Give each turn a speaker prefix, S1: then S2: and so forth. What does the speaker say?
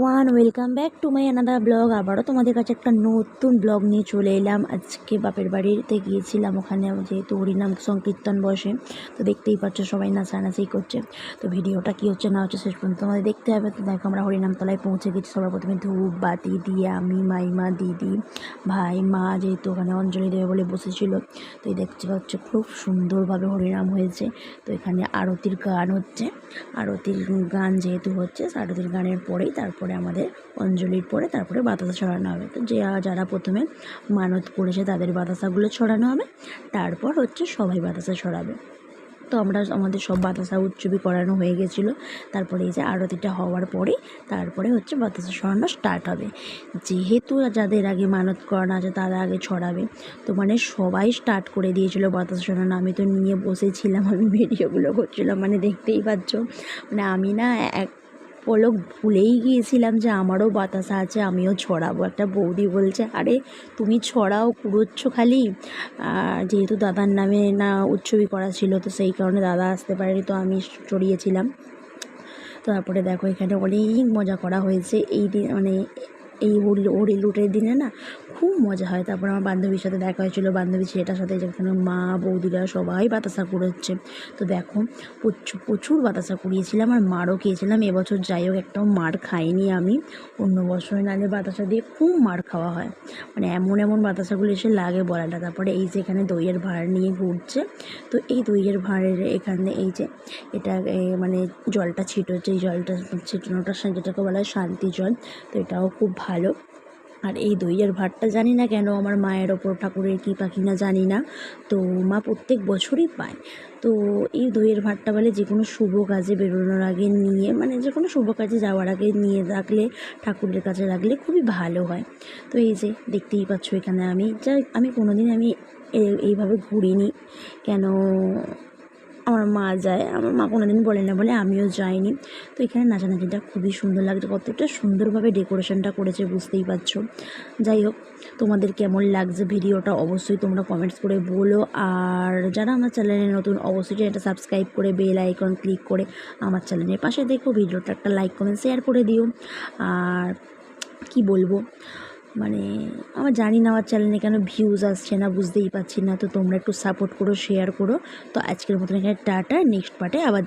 S1: Everyone, welcome back to my another blog. আবারও তোমাদের কাছে একটা নতুন ব্লগ নিয়ে চলে এলাম। আজকে বাপের বাড়িতে গিয়েছিলাম, ওখানে যেহেতু হরিনাম সংকীর্তন বসে, তো দেখতেই পাচ্ছ সবাই নাচানাচি করছে। তো ভিডিওটা কী হচ্ছে না হচ্ছে শেষ পর্যন্ত তোমাদের দেখতে হবে। তো দেখো আমরা হরিনামতলায় পৌঁছে গেছি। সবার প্রথমে ধূপ বাতি দিয়ে আমি, মাইমা, দিদি, ভাই, মা যেহেতু ওখানে অঞ্জলি দেবে বলে বসেছিল, তো এই দেখতে হচ্ছে খুব সুন্দরভাবে হরিনাম হয়েছে। তো এখানে আরতির গান হচ্ছে, আরতির গান যেহেতু হচ্ছে, আরতির গানের পরেই তারপরে আমাদের অঞ্জলির পরে তারপরে বাতাসা ছড়ানো হবে। তো যারা প্রথমে মানত করেছে তাদের বাতাসাগুলো ছড়ানো হবে, তারপর হচ্ছে সবাই বাতাসা ছড়াবে। তো আমাদের সব বাতাসা উৎসবই করানো হয়ে গেছিলো। তারপরে এই যে আরতিটা হওয়ার পরেই তারপরে হচ্ছে বাতাসা ছড়ানো স্টার্ট হবে। যেহেতু যাদের আগে মানত করানো আছে তারা আগে ছড়াবে, তো মানে সবাই স্টার্ট করে দিয়েছিলো বাতাসা ছড়ানো। আমি তো নিয়ে বসেছিলাম, আমি ভিডিওগুলো করছিলাম, মানে দেখতেই পাচ্ছ, মানে আমি না এক পলক ভুলেই গিয়েছিলাম যে আমারও বাতাসা আছে, আমিও ছড়াবো। একটা বৌদি বলছে, আরে তুমি ছড়াও, কুড়োচ্ছ খালি। আর যেহেতু দাদার নামে না উৎসবই করা ছিল, তো সেই কারণে দাদা আসতে পারেনি, তো আমি চড়িয়েছিলাম। তো তারপরে দেখো এখানে অনেক মজা করা হয়েছে এই দিন, মানে এই হোলি লুটের দিনে না খুব মজা হয়। তারপর আমার বান্ধবীর সাথে দেখা হয়েছিলো, বান্ধবী ছেলেটার সাথে, যেখানে মা বৌদিরা সবাই বাতাসা কুড়োচ্ছে। তো দেখো প্রচুর বাতাসা কুড়িয়েছিলাম আর মারও খেয়েছিলাম। এবছর যাই হোক একটাও মার খাইনি আমি। অন্য বছর নালে বাতাসা দিয়ে খুব মার খাওয়া হয়, মানে এমন বাতাসাগুলো এসে লাগে বলাটা। তারপরে এই যে এখানে দইয়ের ভাঁড় নিয়ে ঘুরছে, তো এই দইয়ের ভাঁড়ের এখানে এই যে এটা মানে জলটা ছিটোচ্ছে, এই জলটা ছিটানোটা যেটাকে বলা হয় শান্তি জল, তো এটাও খুব ভালো। আর এই দইয়ের ভাতটা জানি না কেন আমার মায়ের ওপর ঠাকুরের কী পাখি না জানি না, তো মা প্রত্যেক বছরই পায়। তো এই দইয়ের ভাতটা বলে যে কোনো শুভ কাজে বেরোনোর আগে নিয়ে, মানে যে কোনো শুভ কাজে যাওয়ার আগে নিয়ে রাখলে, ঠাকুরের কাছে রাখলে খুবই ভালো হয়। তো এই যে দেখতেই পাচ্ছ এখানে আমি কোনোদিন এইভাবে ঘুরিনি, কেন আমার মা যায়, আমার মা কোনোদিন বলে না বলে আমিও যাইনি। তো এখানে নাচানাচিটা খুবই সুন্দর লাগছে, কতটা সুন্দরভাবে ডেকোরেশনটা করেছে বুঝতেই পারছো। যাই হোক, তোমাদের কেমন লাগছে ভিডিওটা অবশ্যই তোমরা কমেন্টস করে বলো। আর যারা আমার চ্যানেলে নতুন অবশ্যই এটা সাবস্ক্রাইব করে বেল আইকন ক্লিক করে আমার চ্যানেলের পাশে দেখো, ভিডিওটা একটা লাইক কমেন্ট শেয়ার করে দিও। আর কি বলবো, মানে আমার জানি না আমার চ্যানেলে কেন ভিউজ আসছে না, বুঝতেই পারছি না। তো তোমরা একটু সাপোর্ট করো, শেয়ার করো। তো আজকের মতন এখানে টাটা, নেক্সট পার্টে আবার